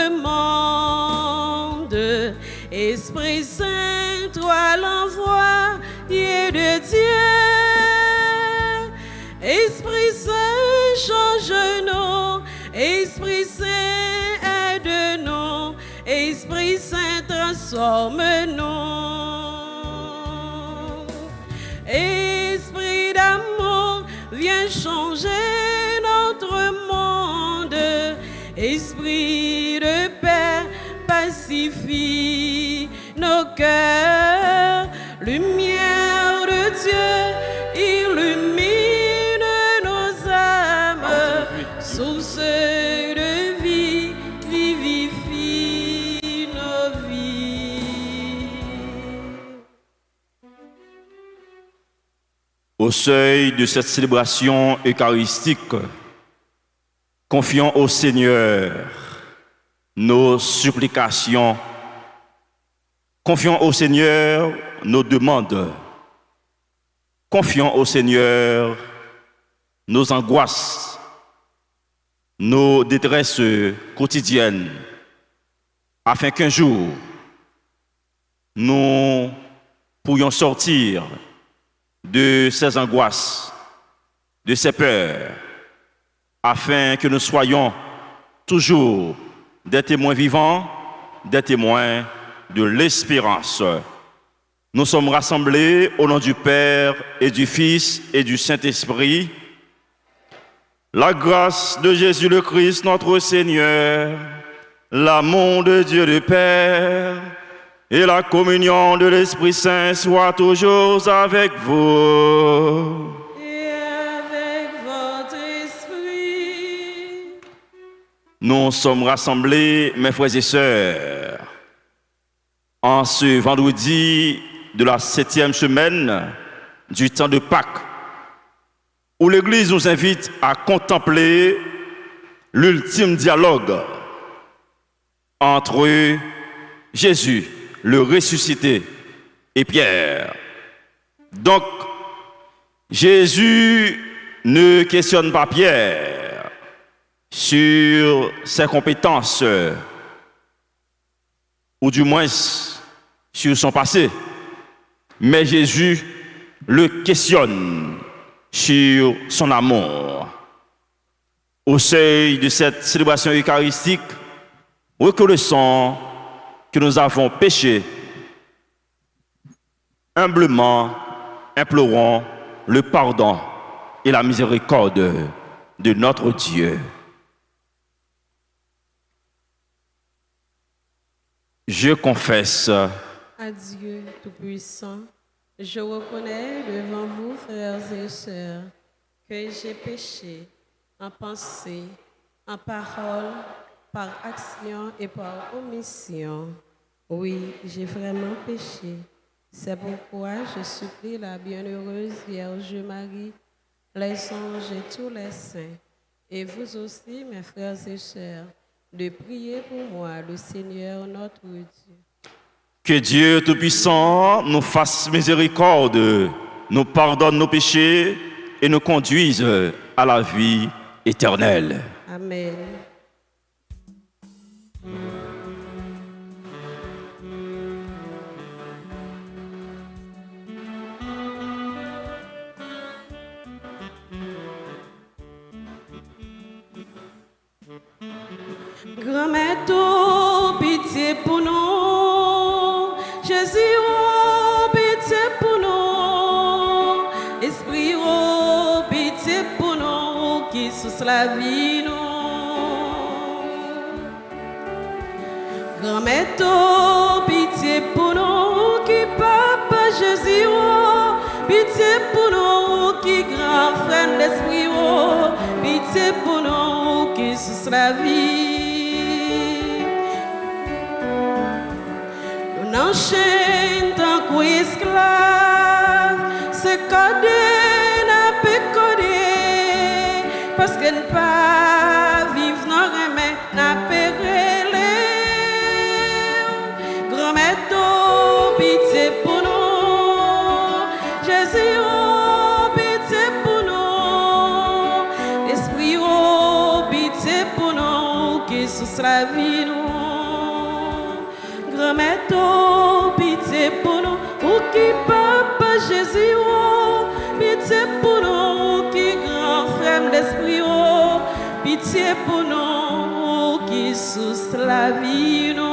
monde. Esprit Saint, toi l'envoyé de Dieu. Esprit Saint, change-nous. Esprit Saint, aide-nous. Esprit Saint, transforme-nous. Esprit d'amour, viens changer notre monde. Esprit de paix, pacifie nos cœurs. Lumière de Dieu, illumine nos âmes. Source de vie, vivifie nos vies. Au seuil de cette célébration eucharistique, confions au Seigneur nos supplications. Confions au Seigneur nos demandes. Confions au Seigneur nos angoisses, nos détresses quotidiennes, afin qu'un jour, nous pourrions sortir de ces angoisses, de ces peurs, afin que nous soyons toujours des témoins vivants, des témoins de l'espérance. Nous sommes rassemblés au nom du Père et du Fils et du Saint-Esprit. La grâce de Jésus le Christ, notre Seigneur, l'amour de Dieu le Père et la communion de l'Esprit Saint soient toujours avec vous. Et avec votre esprit. Nous sommes rassemblés, mes frères et sœurs, en ce vendredi de la 7e semaine du temps de Pâques, où l'Église nous invite à contempler l'ultime dialogue entre Jésus, le ressuscité, et Pierre. Donc, Jésus ne questionne pas Pierre sur ses compétences, ou du moins sur son passé, mais Jésus le questionne sur son amour. Au seuil de cette célébration eucharistique, reconnaissons que nous avons péché. Humblement, implorons le pardon et la miséricorde de notre Dieu. Je confesse À Dieu Tout-Puissant, je reconnais devant vous, frères et sœurs, que j'ai péché en pensée, en parole, par action et par omission. Oui, j'ai vraiment péché. C'est pourquoi je supplie la bienheureuse Vierge Marie, les anges et tous les saints, et vous aussi, mes frères et sœurs, de prier pour moi, le Seigneur notre Dieu. que Dieu Tout-Puissant nous fasse miséricorde, nous pardonne nos péchés et nous conduise à la vie éternelle. Amen. Grand-mère, pitié pour nous. Jésus, oh, pitié pour nous. Esprit, oh, pitié pour nous, qui sous la vie nous. Grand-mère, pitié pour nous, qui papa Jésus, oh, pitié pour nous, qui grand frère d'esprit, oh, pitié pour nous, qui sous la vie. N'enchaîne tant qu'esclave, ce codé n'a pas codé, parce qu'elle ne pas vivre dans remède, n'a pas relé. Grand-mère, pitié pour nous, Jésus, oh, pitié pour nous, Esprit, oh, pitié pour nous, qui la vie nous. Grand-mère, toi, pitié pour nous, ou qui papa Jésus, oh, pitié pour nous, qui grand frère d'esprit, oh, pitié pour nous, qui sous la vie nous.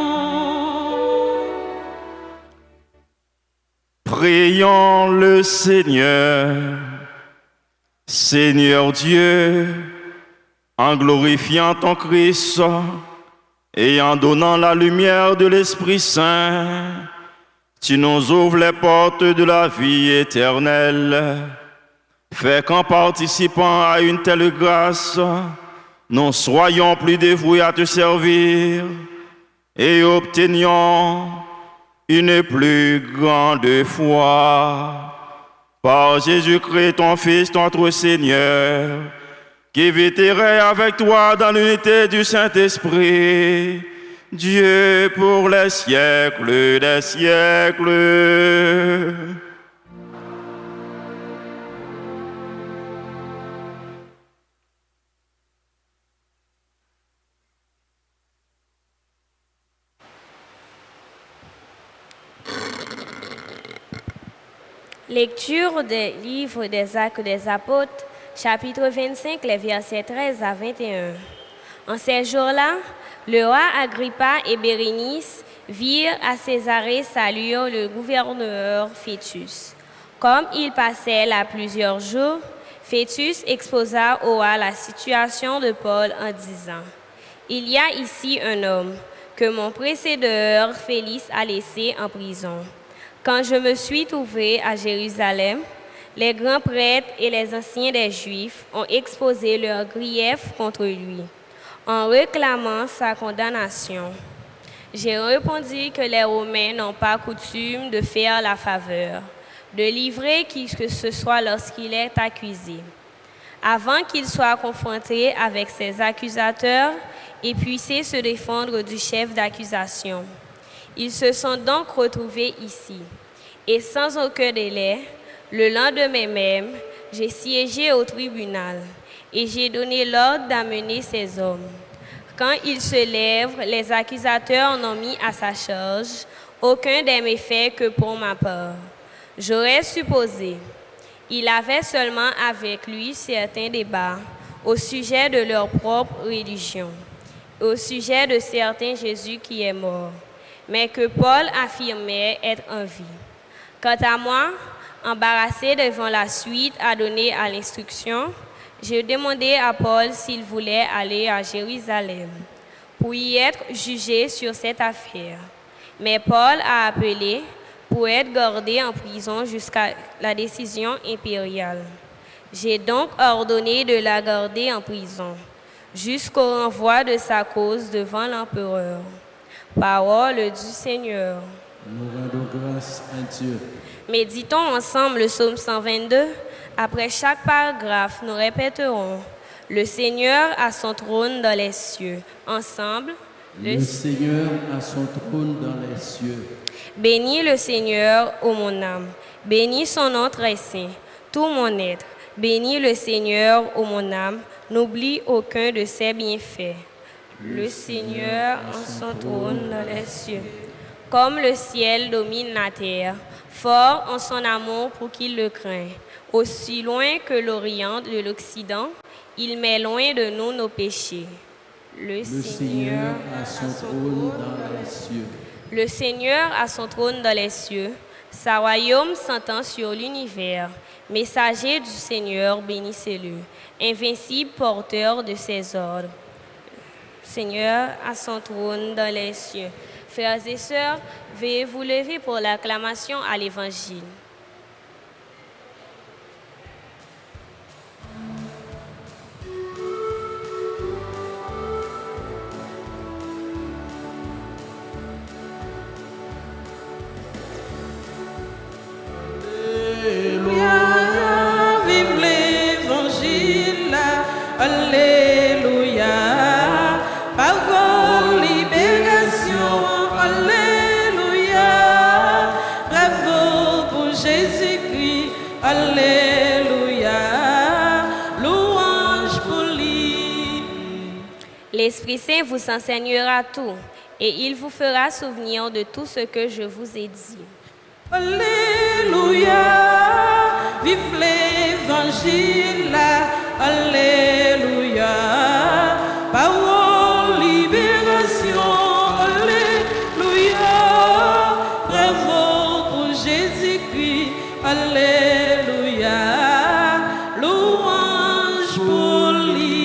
Prions le Seigneur, Seigneur Dieu, en glorifiant ton Christ et en donnant la lumière de l'Esprit Saint, tu nous ouvres les portes de la vie éternelle. Fais qu'en participant à une telle grâce, nous soyons plus dévoués à te servir et obtenions une plus grande foi. Par Jésus-Christ, ton Fils, notre Seigneur, qui vit et règne avec toi dans l'unité du Saint-Esprit, Dieu pour les siècles des siècles. Lecture des livres des Actes des Apôtres, chapitre 25, les versets 13 à 21. En ces jours-là, le roi Agrippa et Bérénice virent à Césarée Salure le gouverneur Fétus. Comme il passait là plusieurs jours, Fétus exposa au roi la situation de Paul en disant: « Il y a ici un homme que mon précédent Félix a laissé en prison. Quand je me suis trouvé à Jérusalem, les grands prêtres et les anciens des Juifs ont exposé leurs griefs contre lui, en réclamant sa condamnation. J'ai répondu que les Romains n'ont pas coutume de faire la faveur, de livrer qui que ce soit lorsqu'il est accusé. Avant qu'il soit confronté avec ses accusateurs et puisse se défendre du chef d'accusation. Ils se sont donc retrouvés ici. Et sans aucun délai, le lendemain même, j'ai siégé au tribunal et j'ai donné l'ordre d'amener ces hommes. Quand ils se lèvent, les accusateurs n'ont mis à sa charge aucun des méfaits que pour ma part. J'aurais supposé. Il avait seulement avec lui certains débats au sujet de leur propre religion, au sujet de certain Jésus qui est mort, mais que Paul affirmait être en vie. Quant à moi, embarrassé devant la suite à donner à l'instruction, j'ai demandé à Paul s'il voulait aller à Jérusalem pour y être jugé sur cette affaire. Mais Paul a appelé pour être gardé en prison jusqu'à la décision impériale. J'ai donc ordonné de la garder en prison jusqu'au renvoi de sa cause devant l'empereur. Parole du Seigneur. Nous rendons grâce à Dieu. Méditons ensemble le psaume 122. Après chaque paragraphe, nous répéterons: le Seigneur a son trône dans les cieux. Ensemble, Le Seigneur a son trône dans les cieux. Bénis le Seigneur, ô mon âme. Bénis son nom très saint, tout mon être. Bénis le Seigneur, ô mon âme. N'oublie aucun de ses bienfaits. Le Seigneur a son trône dans les cieux. Comme le ciel domine la terre, fort en son amour pour qui le craint. Aussi loin que l'Orient de l'Occident, il met loin de nous nos péchés. Le Seigneur a son trône dans les cieux. Le Seigneur a son trône dans les cieux. Sa royaume s'entend sur l'univers. Messager du Seigneur, bénissez-le. Invincible porteur de ses ordres. Seigneur a son trône dans les cieux. Frères et sœurs, veuillez vous lever pour l'acclamation à l'Évangile. Alléluia, vive l'Évangile, Alléluia, parole, libération, Alléluia, bravo pour Jésus-Christ, Alléluia, louange pour lui. L'Esprit Saint vous enseignera tout et il vous fera souvenir de tout ce que je vous ai dit. Alléluia, vive l'évangile, alléluia, parole, libération, alléluia, bravo pour Jésus-Christ, alléluia, louange pour lui.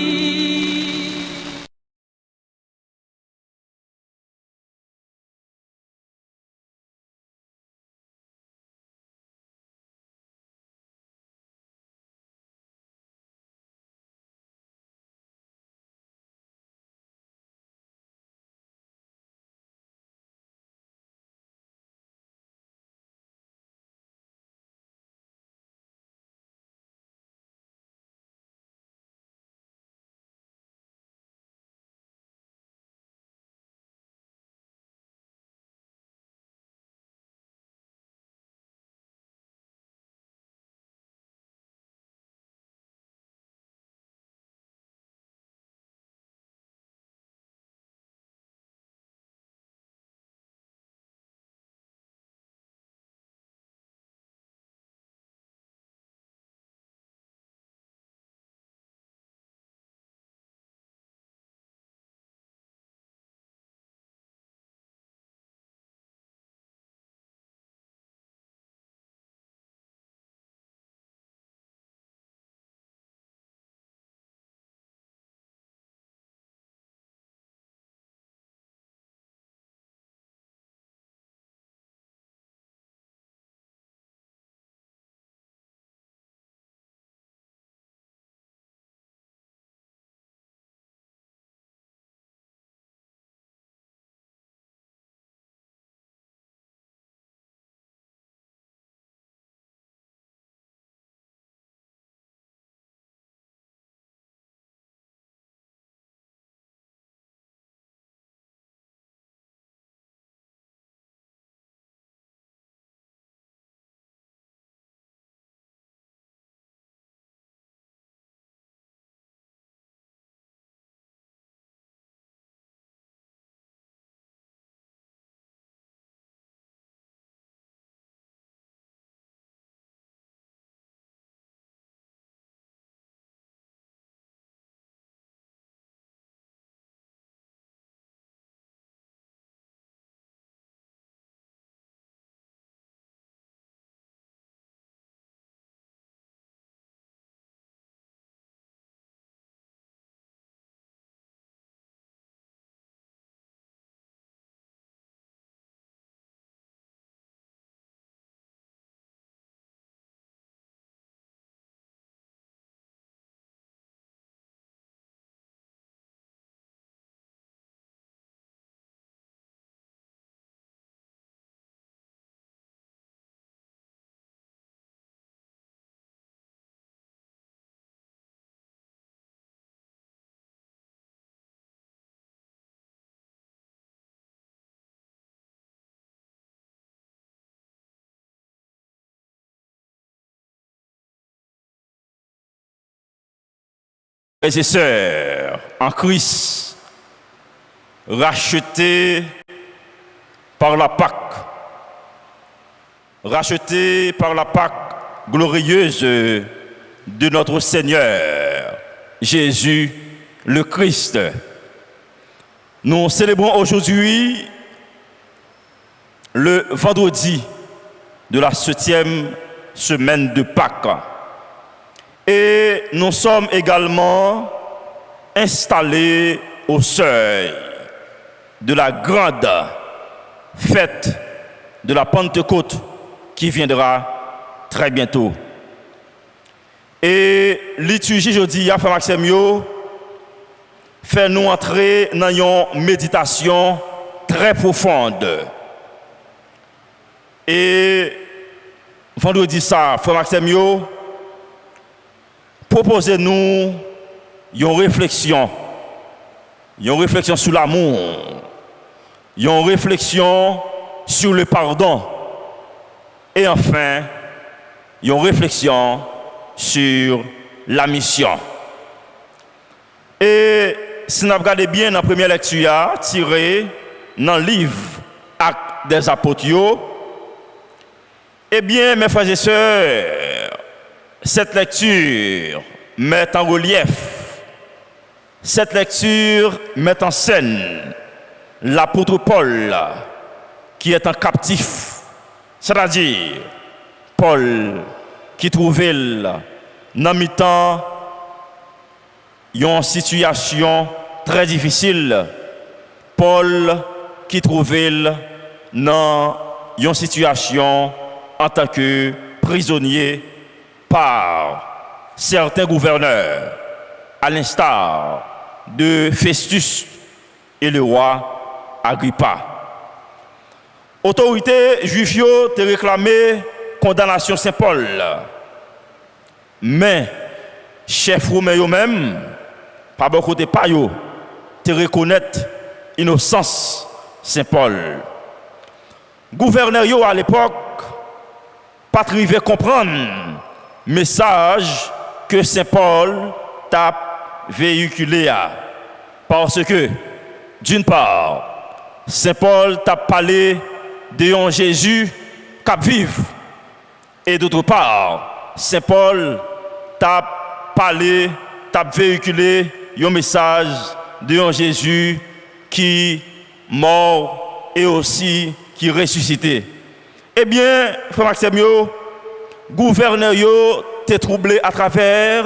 Frères et sœurs, en Christ, rachetés par la Pâque, rachetés par la Pâque glorieuse de notre Seigneur, Jésus le Christ. Nous célébrons aujourd'hui le vendredi de la 7e semaine de Pâques. Et nous sommes également installés au seuil de la grande fête de la Pentecôte qui viendra très bientôt. Et liturgie aujourd'hui, Frère Maxime, fait nous entrer dans une méditation très profonde. Et vendredi ça, Frère Maxime, proposez-nous une réflexion sur l'amour, une réflexion sur le pardon, et enfin, une réflexion sur la mission. Et si nous regardons bien dans la première lecture, tirée dans le livre Actes des Apôtres, eh bien, mes frères et sœurs, cette lecture met en relief, cette lecture met en scène l'apôtre Paul qui est en captif, c'est-à-dire Paul qui trouvait dans mi-temps une situation très difficile. Paul qui trouvait dans une situation en tant que prisonnier par certains gouverneurs, à l'instar de Festus et le roi Agrippa. Autorité juive te réclamé condamnation Saint Paul, mais chef romain eux-mêmes, par bon côté pas yo, te reconnaître innocence Saint Paul. Gouverneur yo à l'époque pas arrivé comprendre message que Saint Paul t'a véhiculé parce que d'une part Saint Paul t'a parlé de un Jésus qui vive et d'autre part Saint Paul t'a parlé, t'a véhiculé un message de un Jésus qui mort et aussi qui ressuscité. Eh bien, frère Maxime, gouverneur t'est troublé à travers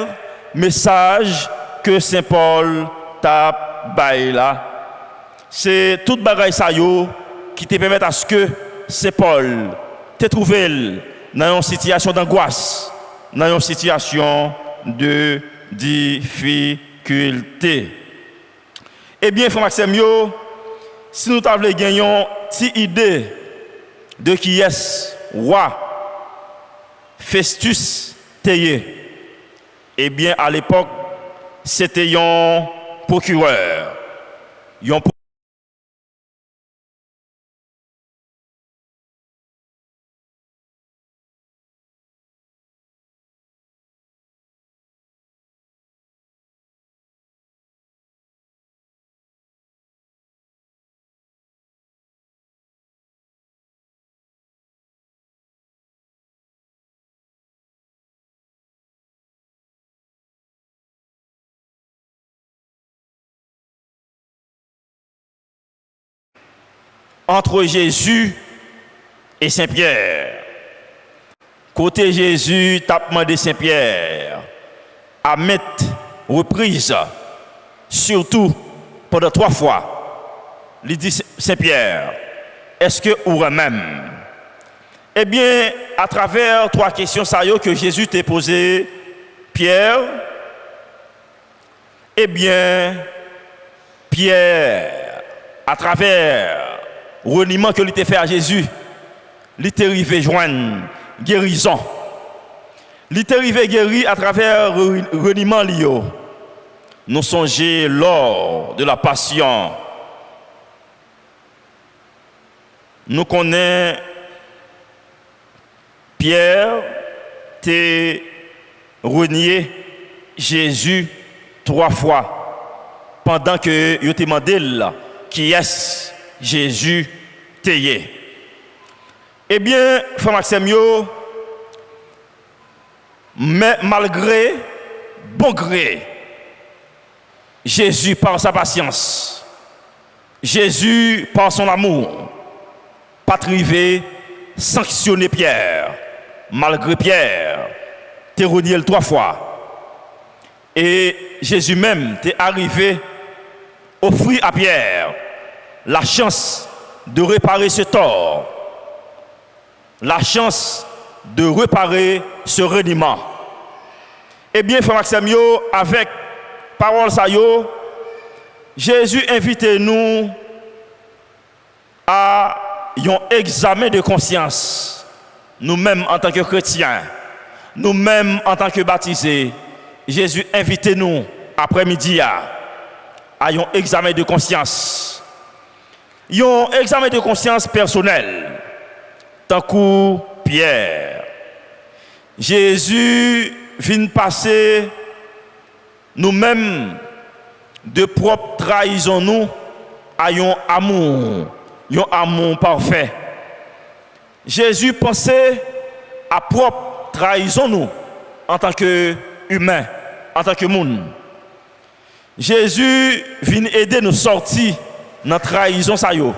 message que Saint Paul t'a baillé là. C'est toute bagaille ça qui te permet à ce que Saint Paul te trouvé dans une situation d'angoisse, dans une situation de difficulté. Eh bien, frère Maxime, si nous t'avons gagné une petite idée de qui est roi Festus Théier, eh bien, à l'époque, c'était un procureur. Entre Jésus et Saint-Pierre. Côté Jésus, t'as demandé Saint-Pierre à mettre reprise, surtout pendant 3 fois. Il dit Saint-Pierre, est-ce que ou même? Eh bien, à travers 3 questions ça que Jésus t'a posé, Pierre, eh bien, Pierre, à travers reniement que lui t'a fait à Jésus, lui t'a arrivé joindre guérison. Lui t'a arrivé guéri à travers reniement lio. Nous songeons lors de la passion. Nous connaissons Pierre t'a renié Jésus 3 fois pendant que il t'a demandé qui est Jésus Théier. Eh bien, frère Maxime, mais malgré bon gré, Jésus par sa patience, Jésus par son amour, pas trivé sanctionner Pierre, malgré Pierre, t'es renié 3 fois. Et Jésus même t'est arrivé offrir à Pierre la chance de réparer ce tort, la chance de réparer ce reniement. Eh bien, frère Maxime, avec parole ça Jésus invite nous à un examen de conscience. Nous-mêmes en tant que chrétiens, nous-mêmes en tant que baptisés, Jésus invite nous après-midi à un examen de conscience. Un examen de conscience personnel, tant que Pierre. Jésus vient passer nous-mêmes de propre trahison nous à un amour parfait. Jésus pensait à propre trahison nous en tant qu'humain, en tant que monde. Jésus vient aider nous sortir dans la trahison ça yo.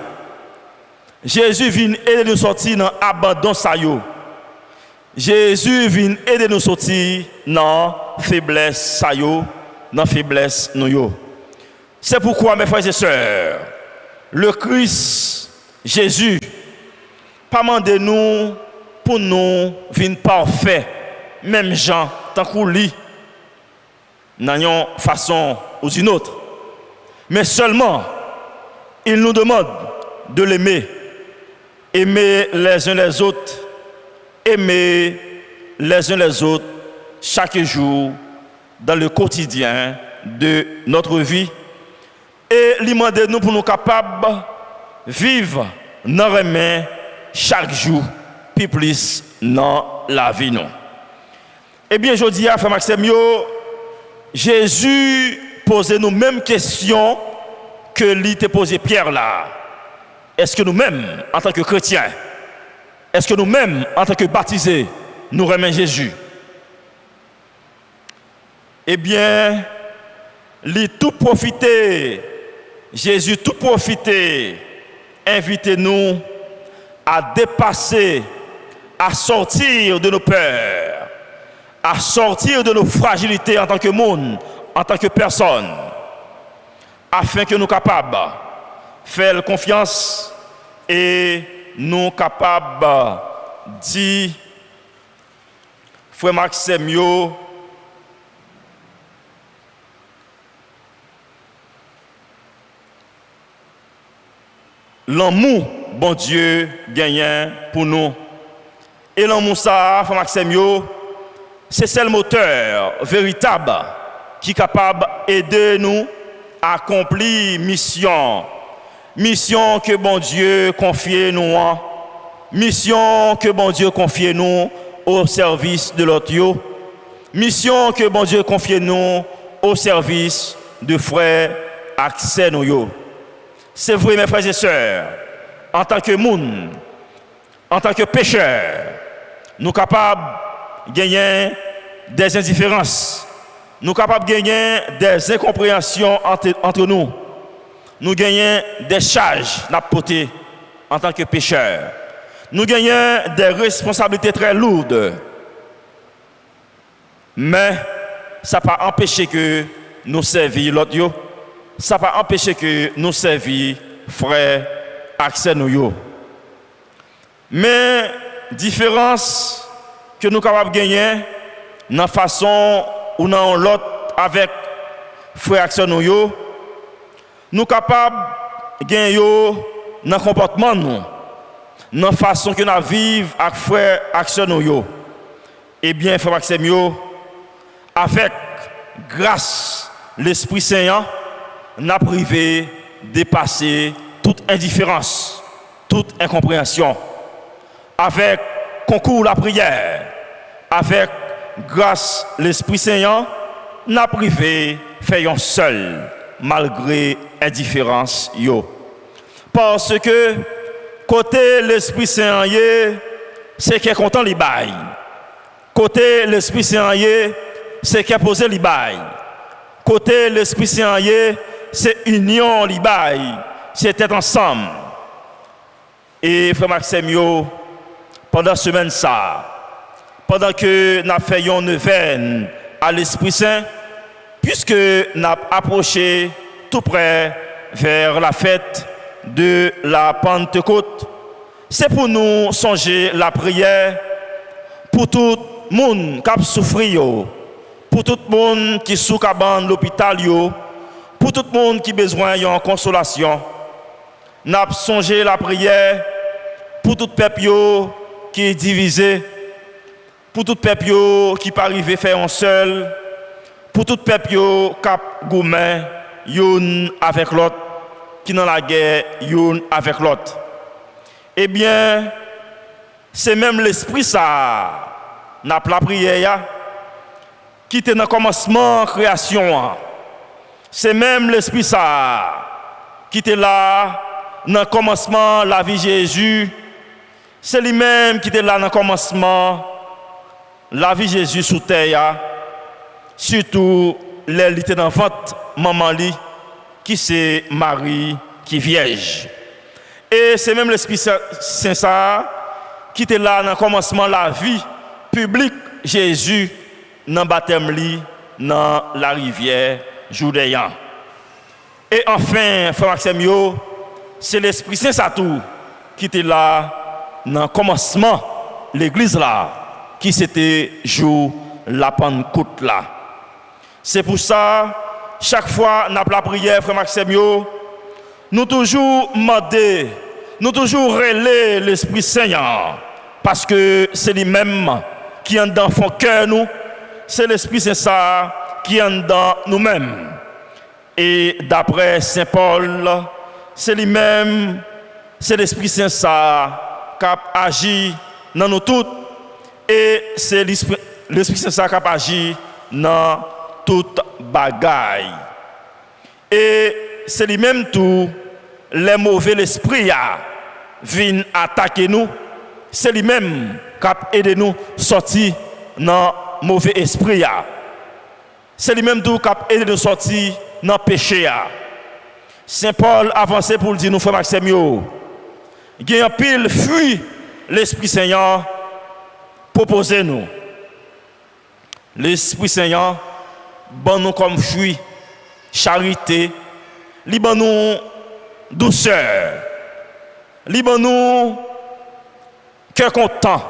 Jésus vient aider nous sortir dans l'abandon ça yo. Jésus vient aider nous sortir dans la faiblesse ça yo, dans la faiblesse nous yo. C'est pourquoi mes frères et sœurs, le Christ Jésus pas mandé nous pour nous venir parfait, même gens tant qu'on lit dans une façon ou d'une autre. Mais seulement, il nous demande de l'aimer. Aimer les uns les autres. Aimer les uns les autres chaque jour dans le quotidien de notre vie. Et il demande nous pour nous capables de vivre dans les mains chaque jour, puis plus dans la vie. Non. Eh bien, je dis à Frère Maxime, Jésus posait nous mêmes questions que lui t'a posé Pierre là. Est-ce que nous-mêmes, en tant que chrétiens, est-ce que nous-mêmes, en tant que baptisés, nous remettons Jésus? Eh bien, lui tout profiter, Jésus tout profiter, invitez-nous à dépasser, à sortir de nos peurs, à sortir de nos fragilités en tant que monde, en tant que personne, afin que nous soyons capables de faire confiance et nous capables de dire, Frère Maxime, l'amour, bon Dieu, gagne pour nous. Et l'amour, ça, Frère Maxime, c'est le moteur véritable qui est capable d'aider nous à accomplir mission. Mission que bon Dieu confie nous. Mission que bon Dieu confie nous au service de l'autre. Mission que bon Dieu confie nous au service de frères accès nous. C'est vrai, mes frères et sœurs, en tant que monde, en tant que pécheurs, nous sommes capables de gagner des indifférences. Nous sommes capables de gagner des incompréhensions entre nous. Nous gagnons des charges d'apporter en tant que pécheurs. Nous gagnons des responsabilités très lourdes. Mais ça n'a pas empêché que nous servissions l'autre. Ça n'a pas empêché que nous servissions frères accès nous. Mais différence que nous sommes capables de gagner dans la façon ou dans l'autre avec frères accès nous, nous sommes capables de gagner dans le comportement nous, dans la façon que nous vivons avec frères accès nous. Eh bien, frères accès avec grâce l'Esprit Saint, nous avons privé dépasser toute indifférence, toute incompréhension. Avec concours la prière, avec grâce l'Esprit Saint, nous avons privé faisons seul malgré indifférence. Parce que côté l'Esprit Saint, c'est qui est content les bail. Côté l'Esprit Saint, c'est qui a posé les bail. Côté l'Esprit Saint, c'est union les bail. C'était ensemble. Et frère Maxime, pendant la semaine pendant que nous faisons une neuvaine à l'Esprit Saint, puisque nous approché tout près vers la fête de la Pentecôte, c'est pour nous songer la prière pour tout le monde qui a souffert, pour tout le monde qui est sous l'hôpital, pour tout le monde qui a besoin de consolation. Nous avons songé la prière pour tout le peuple qui est divisé, pour tout le peuple qui n'est pas arrivé à faire un seul, pour tout le peuple qui a gourmand, l'un avec l'autre, qui est dans la guerre, l'un avec l'autre. Eh bien, c'est même l'esprit ça, n'a pas la prière, qui était dans le commencement de la création. C'est même l'Esprit ça qui était là dans le commencement la vie de Jésus. C'est lui-même qui était là dans le commencement la vie de Jésus sous terre. Surtout les était dans ventre maman li qui c'est Marie qui vierge. Et c'est même l'Esprit Saint ça qui était là dans le commencement la vie publique Jésus dans le baptême li dans la rivière Jourdain. Et enfin, frère Maxime, c'est l'Esprit Saint ça tout qui était là dans le commencement l'église là qui c'était jour la Pentecôte là. C'est pour ça chaque fois nous avons la prière frère Maxime, nous toujours demander, nous toujours relayer l'Esprit Saint parce que c'est lui-même qui est dans son cœur nous, c'est l'Esprit Saint ça qui est dans nous-mêmes. Et d'après Saint Paul, c'est lui-même, c'est l'Esprit Saint ça qui agit dans nous toutes et c'est l'Esprit Saint ça qui agit dans toute bagaille. Et c'est lui-même tout, les mauvais esprits viennent attaquer nous, c'est lui-même qui aide nous sortir dans mauvais esprit. C'est lui-même tout qui aide nous sortir dans le péché. Saint Paul avançait pour le dire nous frère Maxime, il y a un pile fuit l'Esprit Saint proposez nous. L'Esprit Saint bon nous comme fruit charité, li bon nous douceur, li bon nous cœur content.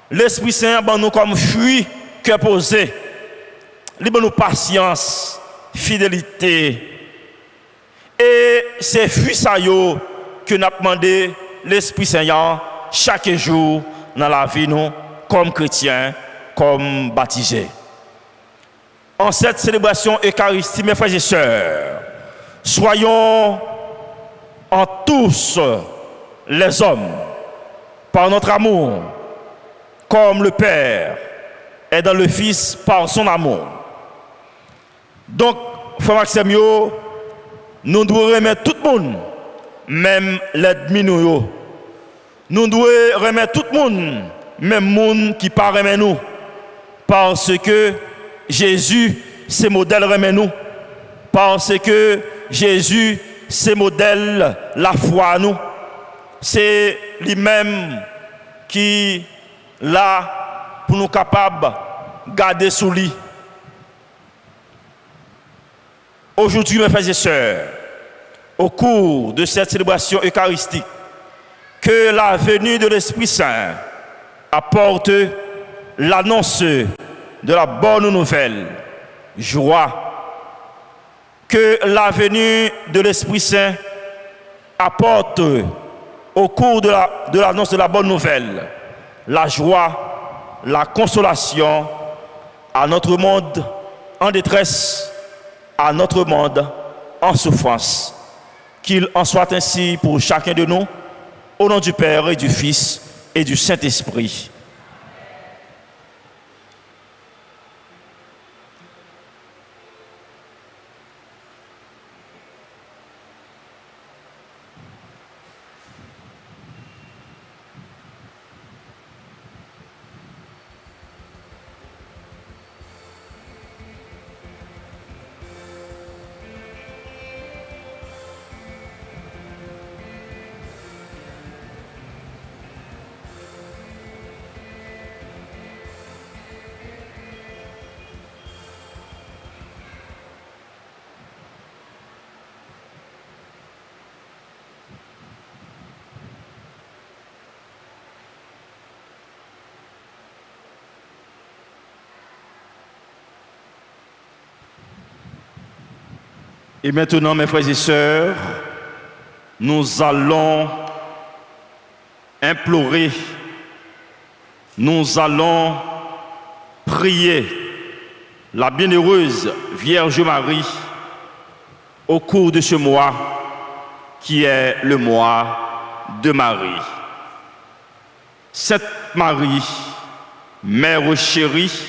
L'Esprit Saint bon nous comme fruit cœur posé, li bon nous patience, fidélité. Et c'est fruit ça yo que nous demandé l'Esprit Saint chaque jour dans la vie nous comme chrétiens, comme baptisés. En cette célébration eucharistique, mes frères et sœurs, soyons en tous les hommes, par notre amour, comme le Père est dans le Fils par son amour. Donc, frère Maxime, nous devons remettre tout le monde, même l'ennemi nous. Nous devons remettre tout le monde, même le monde qui parle remet nous. Parce que Jésus, c'est modèle remet nous. Parce que Jésus, c'est modèle la foi nous. C'est lui-même qui là pour nous capables de garder sous lui. Aujourd'hui, mes frères et sœurs, au cours de cette célébration eucharistique, que la venue de l'Esprit Saint apporte l'annonce de la bonne nouvelle, joie. Que la venue de l'Esprit Saint apporte au cours de l'annonce de la bonne nouvelle, la joie, la consolation à notre monde en détresse, à notre monde en souffrance. Qu'il en soit ainsi pour chacun de nous, au nom du Père et du Fils et du Saint-Esprit. Et maintenant, mes frères et sœurs, nous allons implorer, nous allons prier la bienheureuse Vierge Marie au cours de ce mois qui est le mois de Marie. Sainte Marie, Mère chérie,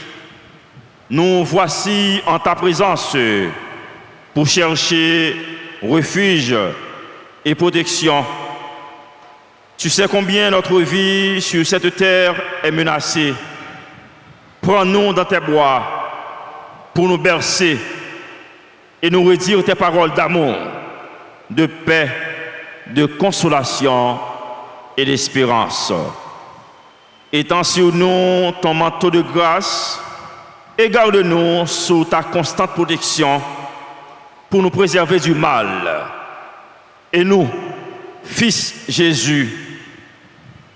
nous voici en ta présence pour chercher refuge et protection. Tu sais combien notre vie sur cette terre est menacée. Prends-nous dans tes bras pour nous bercer et nous redire tes paroles d'amour, de paix, de consolation et d'espérance. Étends sur nous ton manteau de grâce et garde-nous sous ta constante protection pour nous préserver du mal. Et nous, Fils Jésus,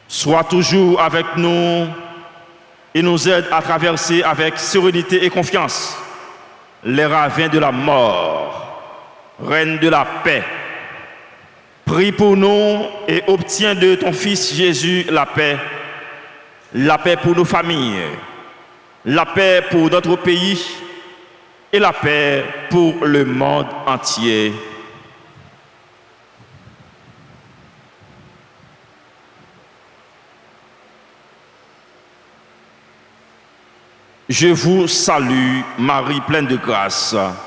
sois toujours avec nous et nous aide à traverser avec sérénité et confiance les ravins de la mort. Reine de la paix, prie pour nous et obtiens de ton Fils Jésus la paix pour nos familles, la paix pour notre pays et la paix pour le monde entier. Je vous salue, Marie pleine de grâce. Avec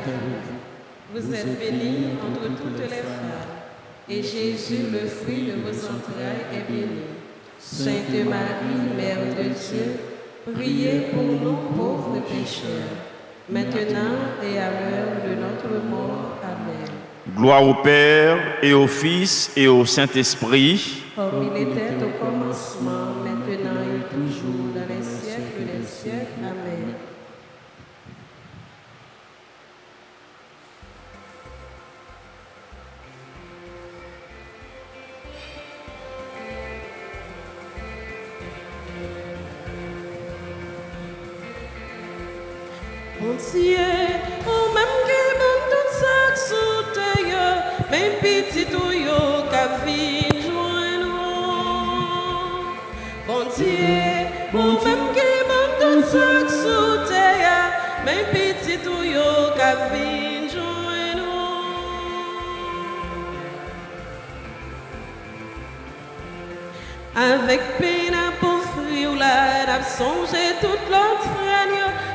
vous, vous êtes bénie entre toutes les femmes, et Jésus, le fruit de vos entrailles, est béni. Sainte Marie, Mère de Dieu, priez pour nous pauvres pécheurs, maintenant et à l'heure de notre mort. Amen. Gloire au Père, et au Fils, et au Saint-Esprit. Comme il était au commencement, maintenant et toujours, dans les siècles des siècles. Amen. Mon Dieu, ou même qui bon tout ça sous terre, même petit ou yo qu'a vie joindre. Bon Dieu, ou même qui bon tout ça sous terre, même petit ou yo qu'a vie joindre. Avec peine à pauvrir la n'a songé toute l'autre frère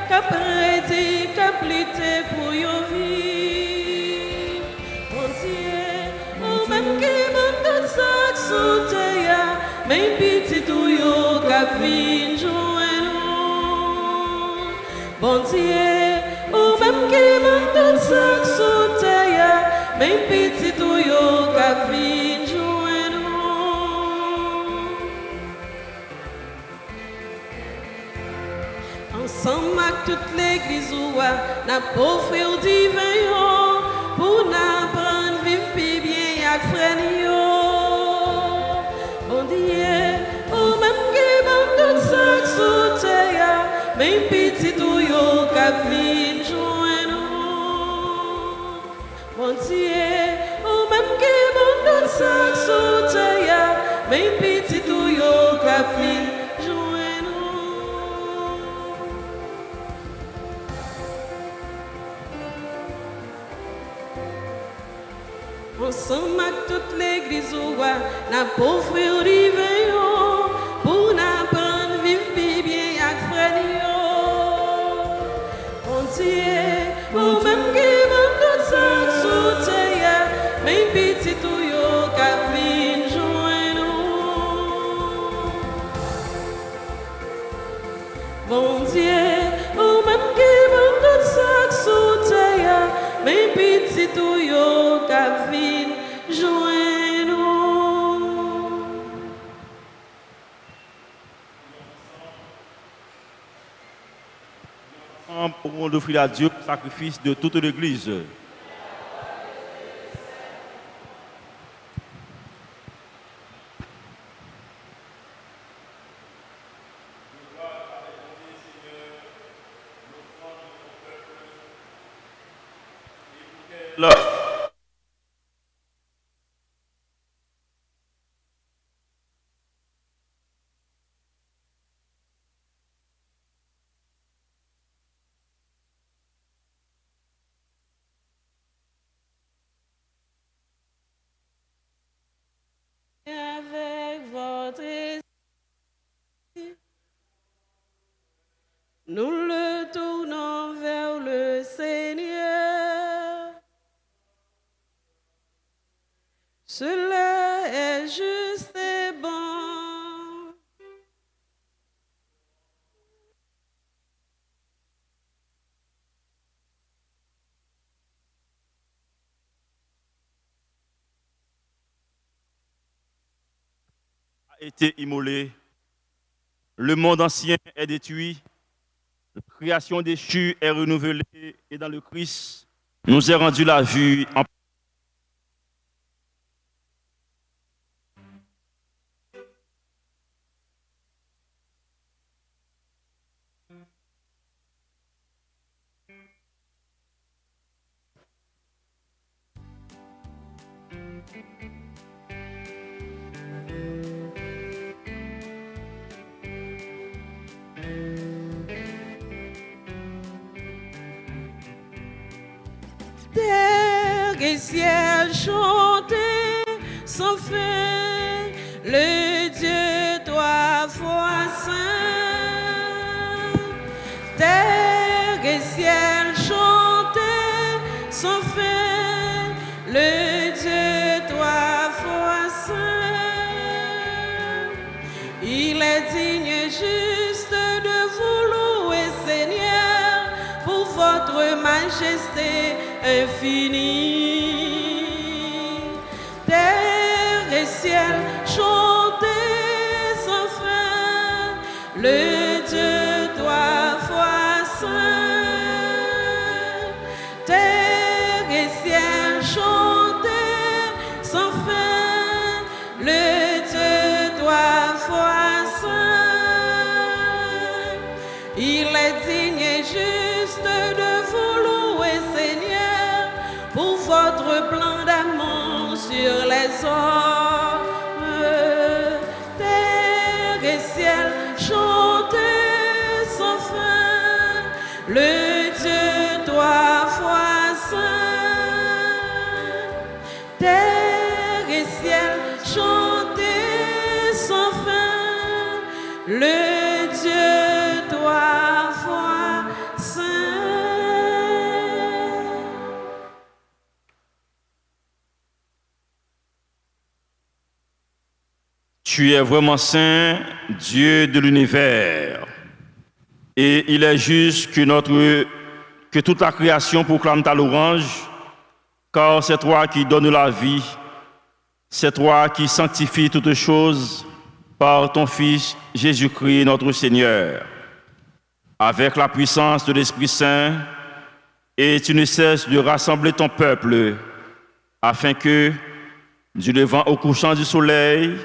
qu'a prédit, qu'a plité pour yo vivre. Mon Dieu, ou même qui m'a tout ça sous terre, même petit ou yo qu'a vie joindre. Bon Dieu, ou même qui m'a tout ça sous terre, même petit ou yo qu'a vie joindre. Ensemble avec toute l'église n'a pas fait au divin pour n'apprendre vivre bien avec frère. Bon Dieu, ou même qui m'a tout ça sous terre, même petit ou yo qu'a vie joindre. Bon Dieu, ou même qui m'a tout ça sous terre, même petit ou yo qu'a vie. Ensemble avec toute l'église n'a pas fait au divin pour n'apprendre vivre bien avec frère. Bon Dieu, ou même qui m'a tout ça sous terre, même petit ou yo qu'a vie joindre. Bon Dieu, ou même qui m'a tout ça sous terre, même petit ou yo qu'a vie joindre. Pour nous offrir à Dieu le sacrifice de toute l'Église. Là. Avec votre esprit, nous le tournons vers le Seigneur. Cela est juste et bon. A été immolé, le monde ancien est détruit, la création déchue est renouvelée et dans le Christ nous est rendu la vue en Terre et ciel chanter sans fin, le Dieu trois fois saint. Terre et ciel chanter sans fin, le Dieu trois fois saint. Il est digne et juste de vous louer, Seigneur, pour votre majesté infinie. Terre et ciel, chantez sans fin, le Dieu trois fois saint. Terre et ciel, chantez sans fin, le Dieu trois fois saint. Il est digne et juste de vous louer, Seigneur, pour votre plan d'amour sur les hommes. Terre et ciel, chantez sans fin, le Dieu trois fois saint. Terre et ciel, chantez sans fin, le Dieu trois fois saint. Tu es vraiment saint, Dieu de l'univers. Et il est juste que toute la création proclame ta louange, car c'est toi qui donnes la vie, c'est toi qui sanctifies toutes choses par ton Fils Jésus-Christ notre Seigneur. Avec la puissance de l'Esprit Saint, et tu ne cesses de rassembler ton peuple, afin que, du levant au couchant du soleil,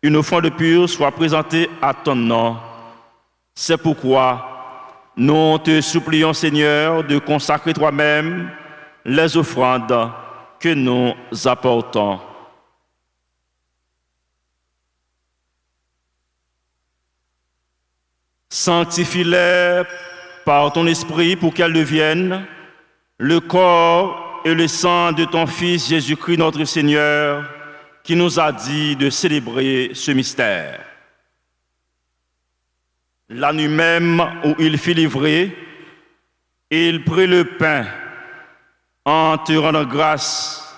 une offrande pure soit présentée à ton nom. C'est pourquoi nous te supplions, Seigneur, de consacrer toi-même les offrandes que nous apportons. Sanctifie-les par ton esprit pour qu'elles deviennent le corps et le sang de ton Fils Jésus-Christ notre Seigneur, qui nous a dit de célébrer ce mystère. La nuit même où il fut livré, il prit le pain en te rendant grâce.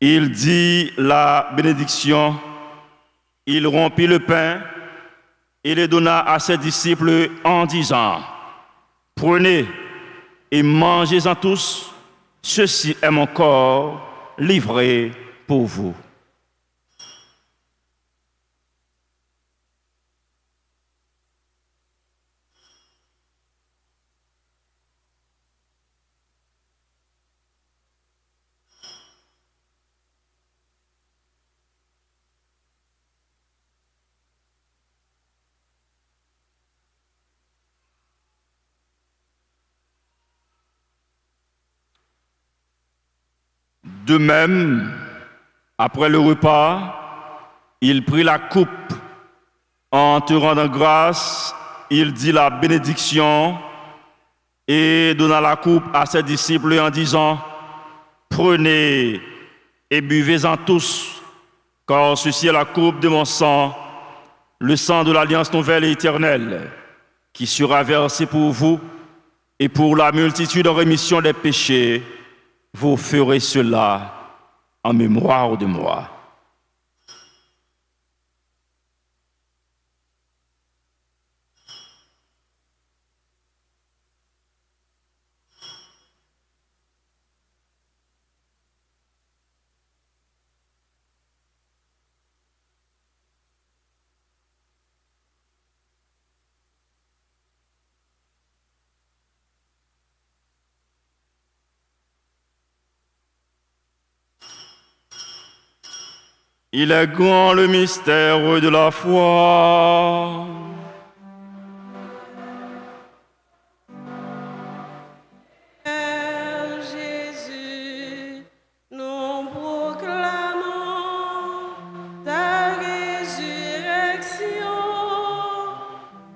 Il dit la bénédiction, il rompit le pain et le donna à ses disciples en disant, « Prenez et mangez-en tous, ceci est mon corps livré pour vous. » De même, après le repas, il prit la coupe. En te rendant grâce, il dit la bénédiction et donna la coupe à ses disciples en disant, « Prenez et buvez-en tous, car ceci est la coupe de mon sang, le sang de l'alliance nouvelle et éternelle, qui sera versé pour vous et pour la multitude en rémission des péchés. Vous ferez cela en mémoire de moi. Il est grand le mystère de la foi. Père Jésus, nous proclamons ta résurrection.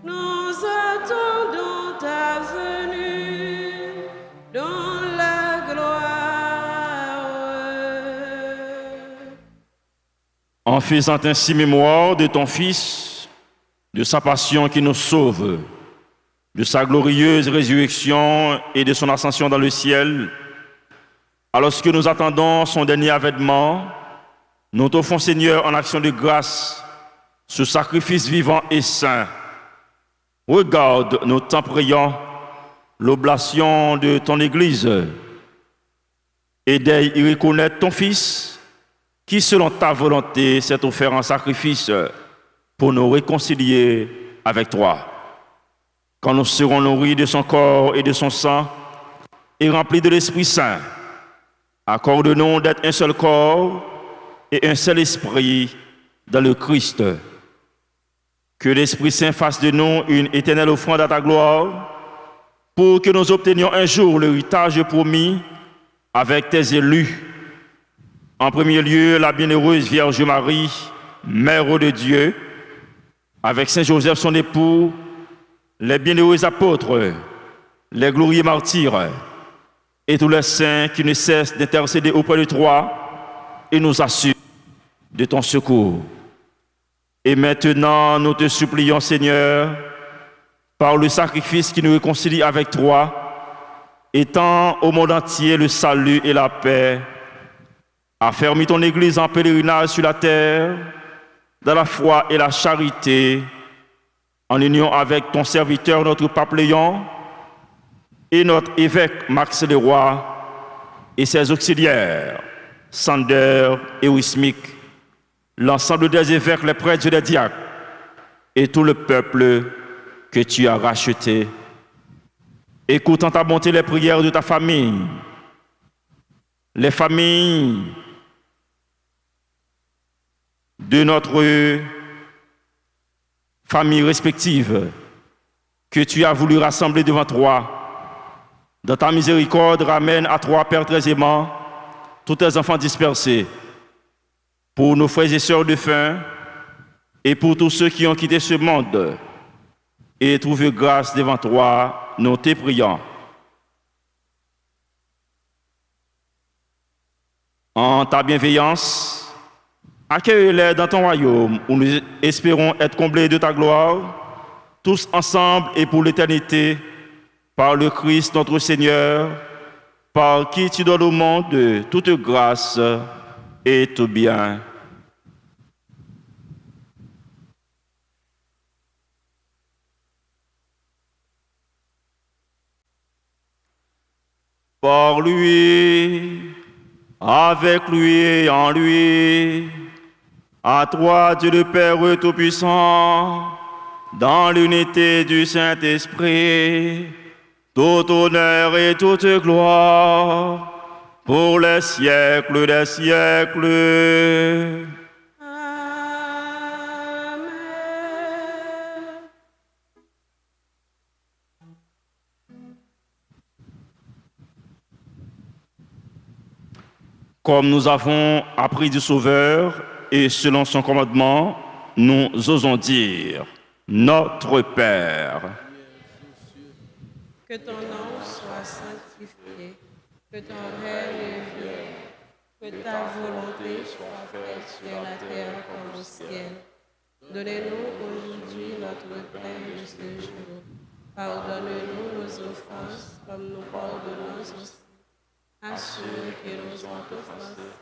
Nous attendons ta venue dans la gloire. En faisant ainsi mémoire de ton Fils, de sa passion qui nous sauve, de sa glorieuse résurrection et de son ascension dans le ciel, alors que nous attendons son dernier avènement, nous t'offrons, Seigneur, en action de grâce, ce sacrifice vivant et saint. Regarde, nous t'en prions, l'oblation de ton Église, et d'aille y reconnaître ton Fils, qui, selon ta volonté, s'est offert en sacrifice pour nous réconcilier avec toi. Quand nous serons nourris de son corps et de son sang et remplis de l'Esprit Saint, accorde-nous d'être un seul corps et un seul esprit dans le Christ. Que l'Esprit Saint fasse de nous une éternelle offrande à ta gloire, pour que nous obtenions un jour l'héritage promis avec tes élus. En premier lieu, la bienheureuse Vierge Marie, Mère de Dieu, avec Saint Joseph son époux, les bienheureux apôtres, les glorieux martyrs et tous les saints qui ne cessent d'intercéder auprès de toi et nous assurent de ton secours. Et maintenant, nous te supplions, Seigneur, par le sacrifice qui nous réconcilie avec toi, étends au monde entier le salut et la paix. Affermis ton Église en pèlerinage sur la terre, dans la foi et la charité, en union avec ton serviteur, notre pape Léon, et notre évêque Max Leroy, et ses auxiliaires, Sander et Wismic, l'ensemble des évêques, les prêtres et les diacres, et tout le peuple que tu as racheté. Écoute en ta bonté les prières de ta famille, les familles de notre famille respective que tu as voulu rassembler devant toi. Dans ta miséricorde, ramène à toi, Père très aimant, tous tes enfants dispersés, pour nos frères et sœurs défunts et pour tous ceux qui ont quitté ce monde et trouvé grâce devant toi, nous te prions. En ta bienveillance, accueille-les dans ton royaume où nous espérons être comblés de ta gloire, tous ensemble et pour l'éternité, par le Christ notre Seigneur, par qui tu donnes au monde toute grâce et tout bien. Par lui, avec lui et en lui, à toi, Dieu le Père Tout-Puissant, dans l'unité du Saint-Esprit, tout honneur et toute gloire, pour les siècles des siècles. Amen. Comme nous avons appris du Sauveur et selon son commandement, nous osons dire « Notre Père ». Que ton nom soit sanctifié, que ton règne vienne, que ta volonté soit faite sur la terre comme au ciel. Donnez-nous aujourd'hui notre pain de ce jour. Pardonne-nous nos offenses comme nous pardonnons aussi à ceux qui nous ont offensés.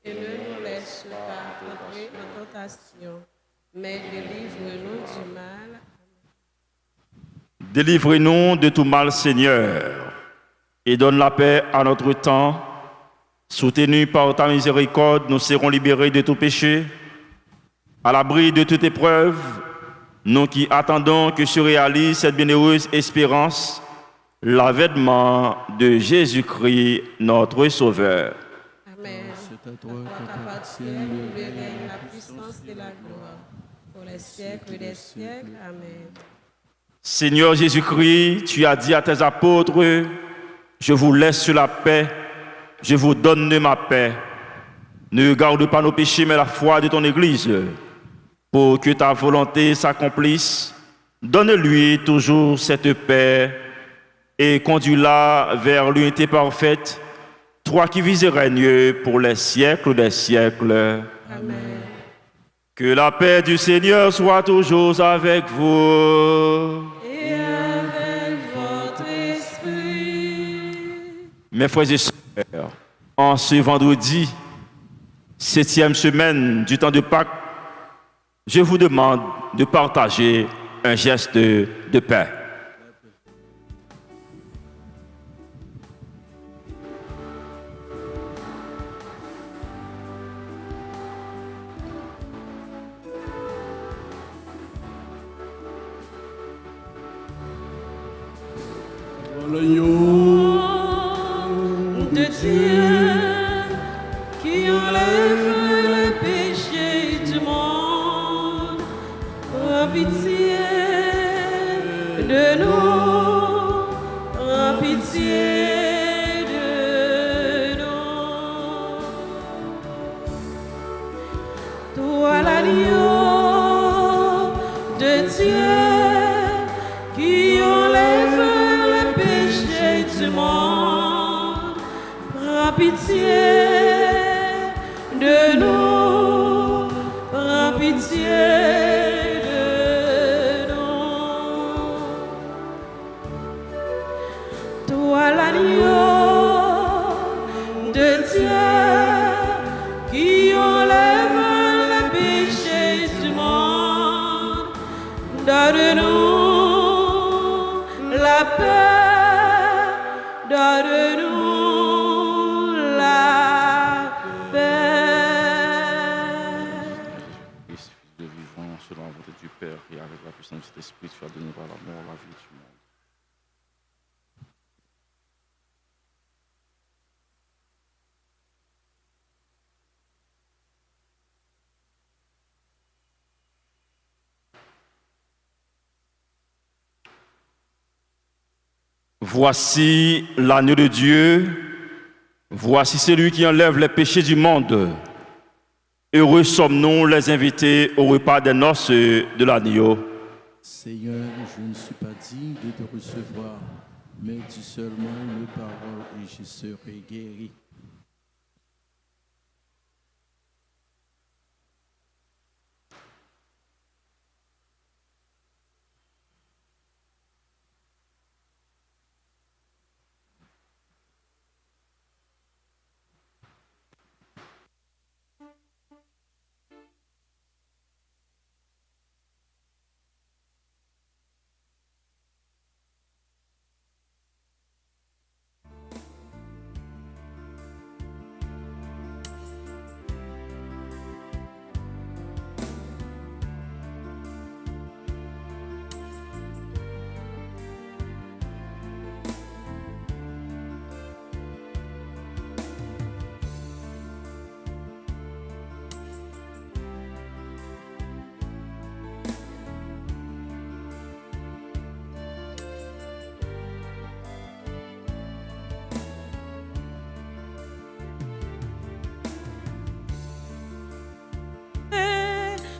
et ne nous laisse pas entrer en tentation, mais délivre-nous du mal. Délivre-nous de tout mal, Seigneur, et donne la paix à notre temps. Soutenus par ta miséricorde, nous serons libérés de tout péché, à l'abri de toute épreuve, nous qui attendons que se réalise cette bienheureuse espérance, l'avènement de Jésus-Christ, notre Sauveur. Amen. C'est à toi Qu'appartient le règne, la puissance et la gloire, pour les siècles des siècles. Amen. Seigneur Jésus-Christ, tu as dit à tes apôtres, je vous laisse la paix, je vous donne ma paix. Ne garde pas nos péchés, mais la foi de ton Église. Pour que ta volonté s'accomplisse, donne-lui toujours cette paix et conduis-la vers l'unité parfaite, toi qui vis et règnes pour les siècles des siècles. Amen. Que la paix du Seigneur soit toujours avec vous. Et avec votre esprit. Mes frères et sœurs, en ce vendredi, 7e semaine du temps de Pâques, je vous demande de partager un geste de paix. L'agneau De Dieu qui enlève le péché du monde, prends pitié de nous, prends pitié de nous. Toi l'agneau de Dieu qui enlève le péché du monde, prends pitié de nous, prends pitié de nous. Toi l'agneau de Dieu qui enlève le péché du monde, donne-nous la paix, donne-nous la paix. Fils de vivant, selon la volonté du Père et avec la puissance de cet esprit, tu as donné par l'amour la vie du monde. Voici l'agneau de Dieu, voici celui qui enlève les péchés du monde. Heureux sommes-nous les invités au repas des noces de l'agneau. Seigneur, je ne suis pas digne de te recevoir, mais dis seulement une parole et je serai guéri.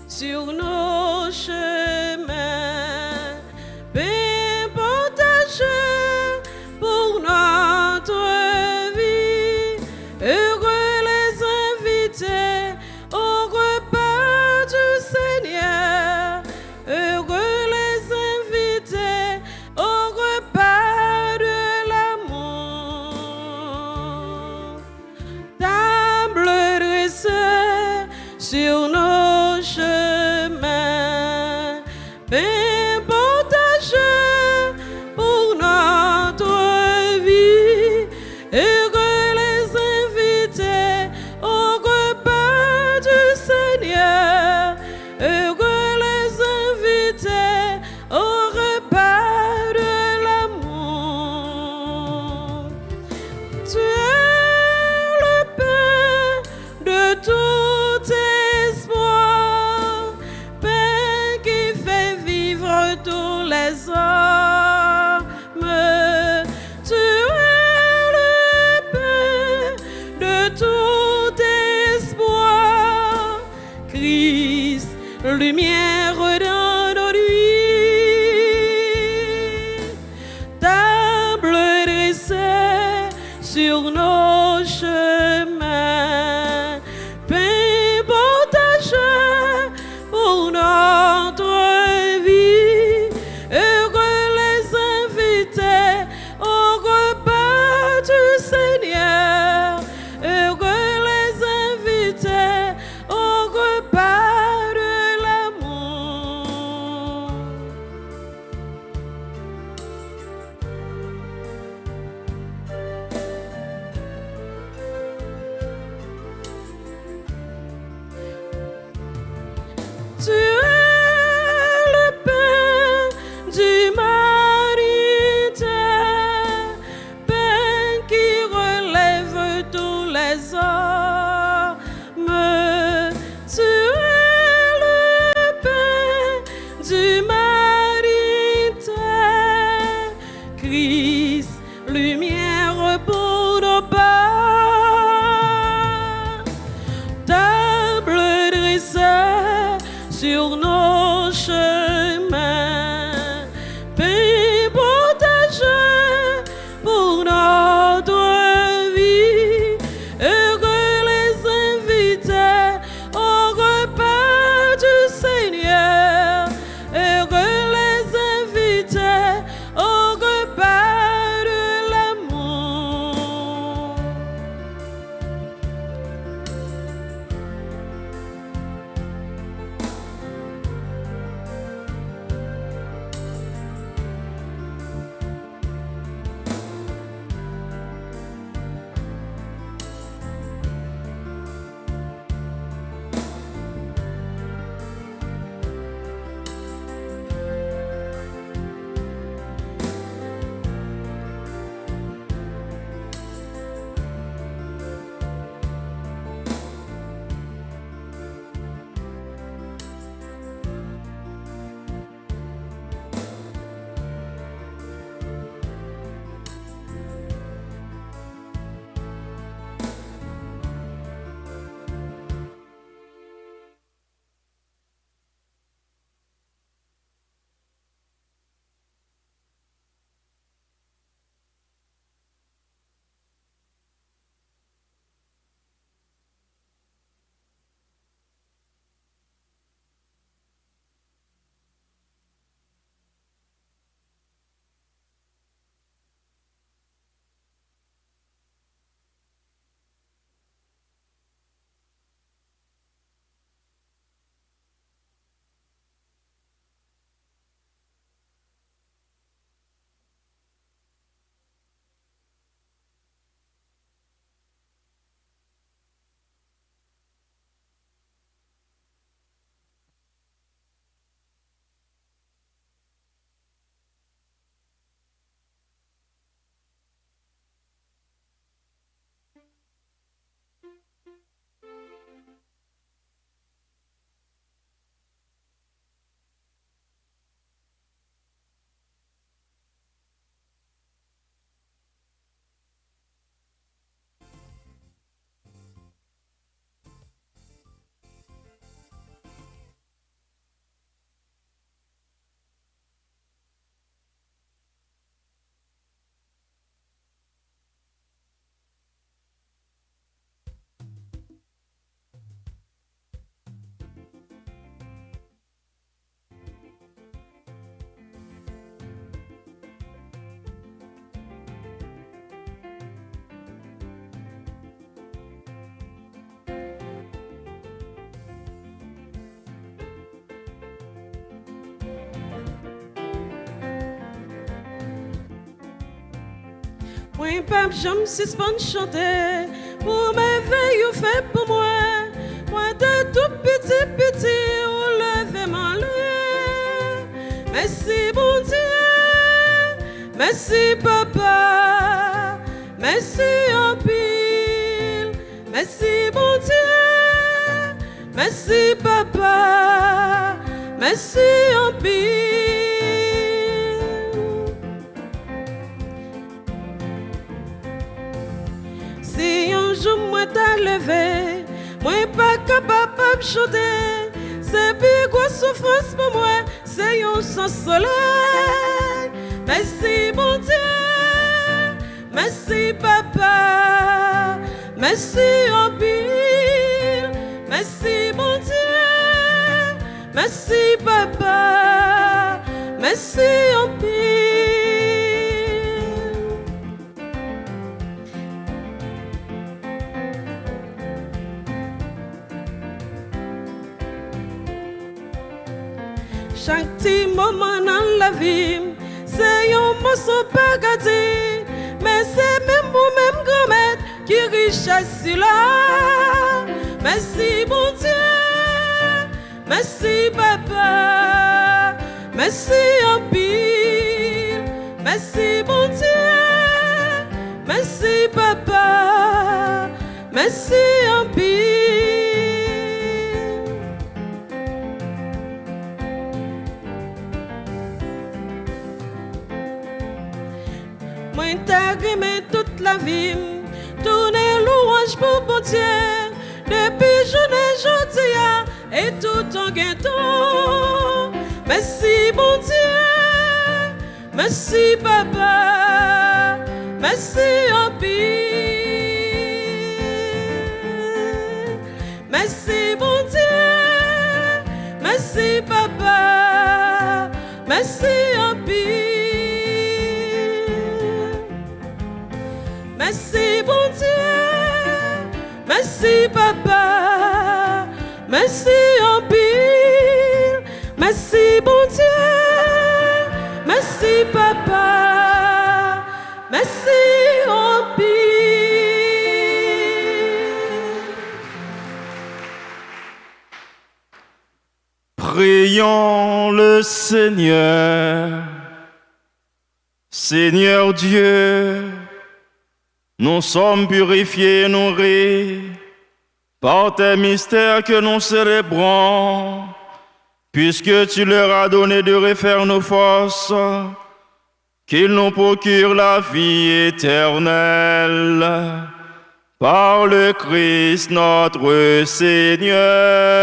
Sur nos chemins, paix partagée pour notre vie. Heureux les invités au repas du Seigneur. Heureux les invités au repas de l'amour. Table dressée sur nos chemins, pain partagé pour notre vie, et que les invités au repas du Seigneur, et que les invités au repas de l'amour. Tu es le pain de tout espoir, pain qui fait vivre tous les hommes. Tu es le pain de tout espoir, Christ, lumière dans nos nuits. Table dressée sur nos chemins, pain partagé pour notre vie, et que les invités au repas du Seigneur, et que les invités au repas de l'amour. Tu es le pain du humanitaire, pain qui relève tous les hommes. Tu es le pain du humanitaire, Christ, lumière pour nos pas. Table dressée sur nos chemins, pain partagé pour notre vie, et que les invités au repas du Seigneur, et que les invités au repas de l'amour. Moi, pas je me suspends chanter pour m'éveiller ou fait pour moi. Moi, de tout petit, ou lever mon lait. Merci, bon Dieu. Merci, papa. Merci, en pile. Merci, bon Dieu. Merci, papa. Merci, en pile. Si un jour moi t'as levé, moi pas capable de chanter, c'est plus grosse souffrance pour moi, c'est un sans soleil. Merci mon Dieu, merci papa, merci en pile, merci mon Dieu, merci papa, merci en pile. Chaque petit moment dans la vie, c'est un morceau pas gâté, mais c'est même vous-même grand-mère qui richesse là. Merci bon Dieu, merci papa, merci en pile, merci bon Dieu, merci papa, merci en pile. Moi t'as grimé toute la vie, tourner louange pour bon Dieu, depuis journée jodia et tout en gâteau. Merci bon Dieu, merci papa, merci en pile. Merci bon Dieu, merci papa, merci en pile. Merci bon Dieu, merci papa, merci en pile. Merci bon Dieu, merci papa, merci en pile. Prions le Seigneur. Seigneur Dieu, nous sommes purifiés, nourris par tes mystères que nous célébrons, puisque tu leur as donné de refaire nos forces, qu'ils nous procurent la vie éternelle. Par le Christ notre Seigneur.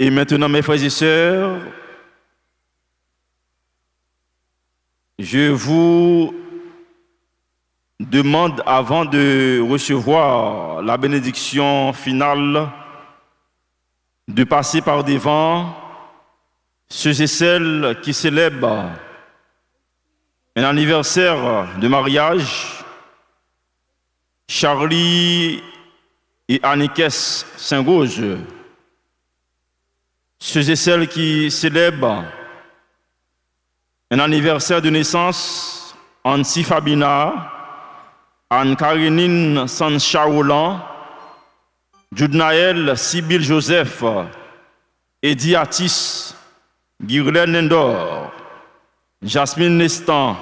Et maintenant, mes frères et sœurs, je vous demande, avant de recevoir la bénédiction finale, de passer par devant ceux et celles qui célèbrent un anniversaire de mariage, Charlie et Annikes Saint-Gauze. Ceux et celles qui célèbrent un anniversaire de naissance, Ansi Fabina, Anne-Karénine Sancha-Roland, Judnaël Sibyl Joseph, Eddie Atis, Guylaine Endor, Jasmine Nestan,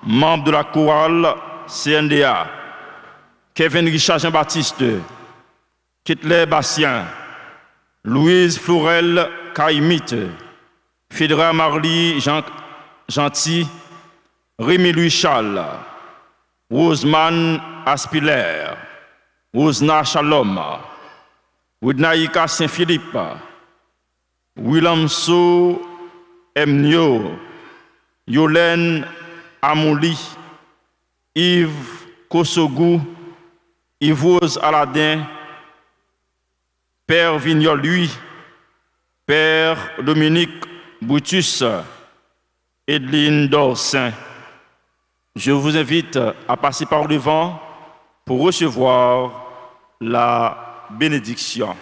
membre de la chorale CNDA, Kevin Richard Jean-Baptiste, Kitler Bastien, Louise Florel Caïmite, Fédéra Marly Gentil, Rémi Louis Charles, Roseman Aspiler, Rosna Shalom, Widnaïka Saint-Philippe, William So Mnio, Yolène Amouli, Yves Kosogou, Yvose Aladin, Père Vignol lui, Père Dominique Brutus, Edline Dorsin. Je vous invite à passer par devant pour recevoir la bénédiction.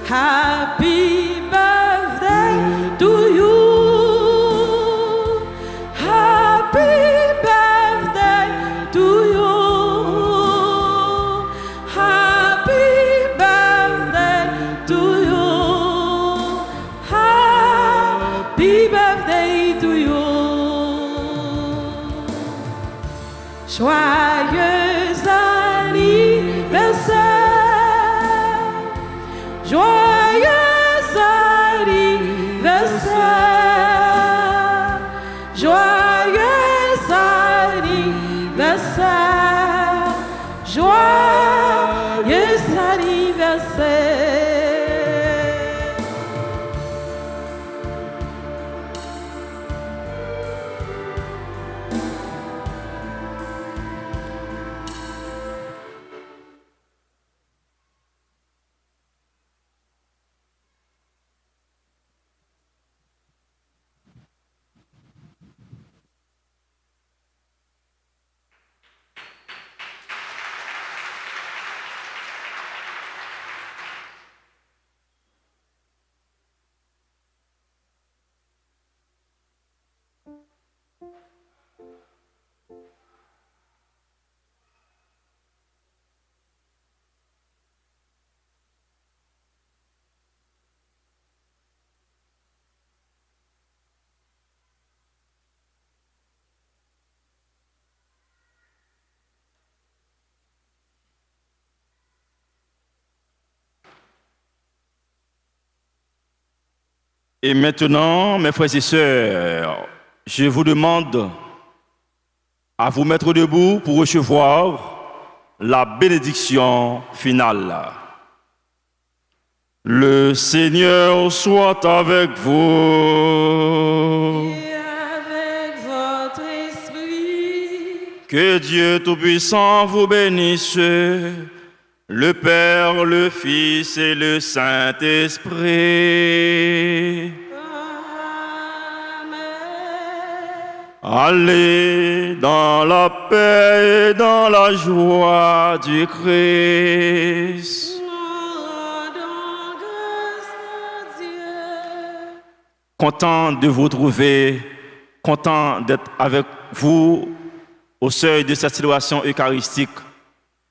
Happy birthday to you. Happy birthday to you. Happy birthday to you. Happy birthday to you. Joyeux anniversaire. Joyeux anniversaire, joyeux anniversaire, joyeux anniversaire. Et maintenant, mes frères et sœurs, je vous demande à vous mettre debout pour recevoir la bénédiction finale. Le Seigneur soit avec vous. Et avec votre esprit. Que Dieu Tout-Puissant vous bénisse, le Père, le Fils et le Saint-Esprit. Amen. Allez dans la paix et dans la joie du Christ. Nous rendons grâce à Dieu. Content de vous trouver, content d'être avec vous au seuil de cette célébration eucharistique.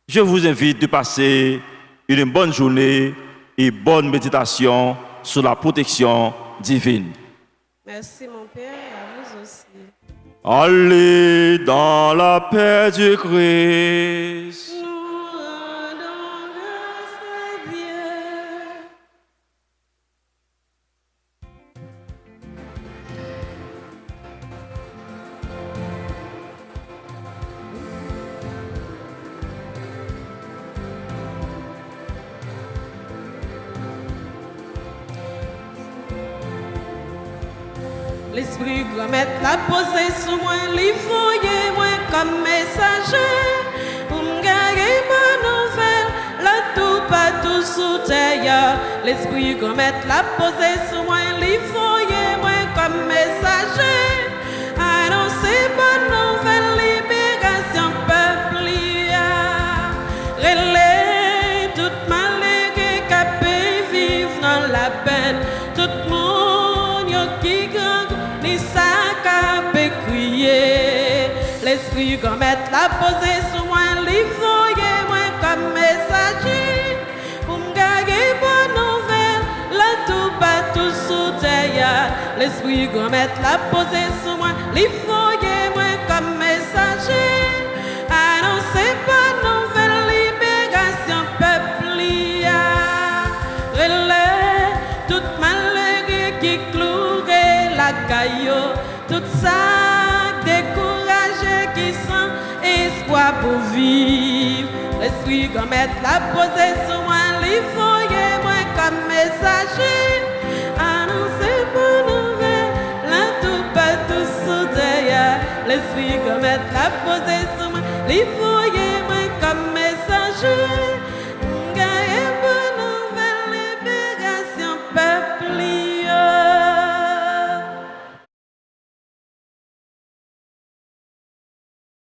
Je vous invite de passer une bonne journée et bonne méditation sur la protection divine. Merci mon Père et à vous aussi. Allez dans la paix du Christ. Nous rendons grâce à Dieu. L'esprit grand maître l'a posé sous moi, l'iffoyer moi comme messager. Pour me gagner bonne nouvelle, la tout partout sous terre. L'esprit grand maître l'a posé sous moi, l'iffoyer moi comme messager. Annoncer bonne nouvelle, libération peuple. Relais tout malheureux capé vivre dans la peine. Tout monde qui grand ni ça L'esprit gomet la posé sur moi, li voye moi comme messager. Pour m'gagner bonne nouvelle, la tout pas tout sous terre. L'esprit gomet la posé sur moi, li voye moi comme messager. Annoncez bonne nouvelle, libération peuple lia. Relais, tout malheureux qui clouerait la caillou, tout ça découragé qui sent espoir pour vivre. L'esprit gomet la posé sur moi, li voye moi comme messager. Annoncez bonne nouvelle, la tout pas tout sous terre. L'esprit gomet la posé sur moi, li voye moi comme messager.